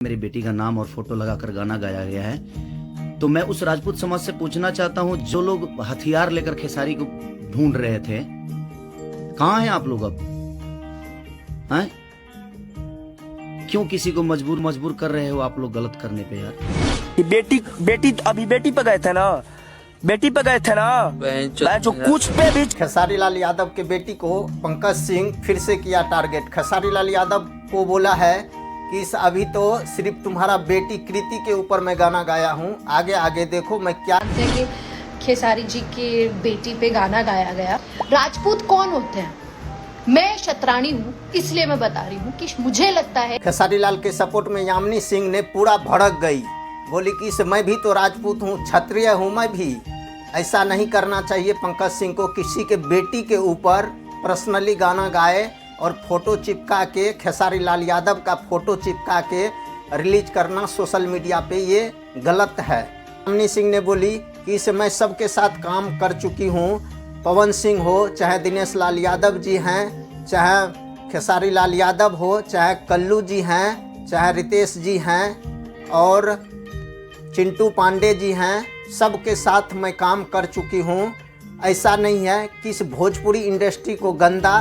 मेरी बेटी का नाम और फोटो लगाकर गाना गाया गया है। तो मैं उस राजपूत समाज से पूछना चाहता हूं, जो लोग हथियार लेकर खेसारी को ढूंढ रहे थे, कहां हैं आप लोग अब? हैं? क्यों किसी को मजबूर कर रहे हो आप लोग गलत करने पे यार? बेटी अभी बेटी पे गए थे ना, बेटी पे गए थे ना, जो कुछ पे भी। खेसारी लाल यादव के बेटी को पंकज सिंह फिर से किया टारगेट। खेसारी लाल यादव को बोला है कि अभी तो सिर्फ तुम्हारा बेटी कृति के ऊपर मैं गाना गाया हूँ, आगे आगे देखो मैं क्या। खेसारी जी की बेटी पे गाना गाया गया। राजपूत कौन होते हैं? मैं शतरानी हूँ, इसलिए मैं बता रही हूँ कि मुझे लगता है। खेसारी लाल के सपोर्ट में यामिनी सिंह ने पूरा भड़क गई, बोली कि मैं भी तो राजपूत हूँ, क्षत्रिय हूँ मैं भी। ऐसा नहीं करना चाहिए पंकज सिंह को, किसी के बेटी के ऊपर पर्सनली गाना गाए और फोटो चिपका के, खेसारी लाल यादव का फोटो चिपका के रिलीज करना सोशल मीडिया पे, ये गलत है। यामिनी सिंह ने बोली कि मैं सबके साथ काम कर चुकी हूँ, पवन सिंह हो, चाहे दिनेश लाल यादव जी हैं, चाहे खेसारी लाल यादव हो, चाहे कल्लू जी हैं, चाहे रितेश जी हैं और चिंटू पांडे जी हैं, सबके साथ मैं काम कर चुकी हूँ। ऐसा नहीं है कि इस भोजपुरी इंडस्ट्री को गंदा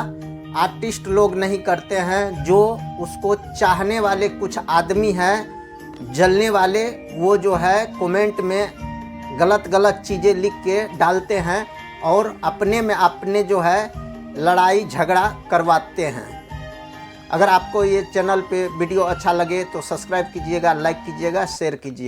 आर्टिस्ट लोग नहीं करते हैं, जो उसको चाहने वाले कुछ आदमी हैं, जलने वाले, वो जो है कमेंट में गलत चीज़ें लिख के डालते हैं और अपने में अपने जो है लड़ाई झगड़ा करवाते हैं। अगर आपको ये चैनल पे वीडियो अच्छा लगे तो सब्सक्राइब कीजिएगा, लाइक कीजिएगा, शेयर कीजिए।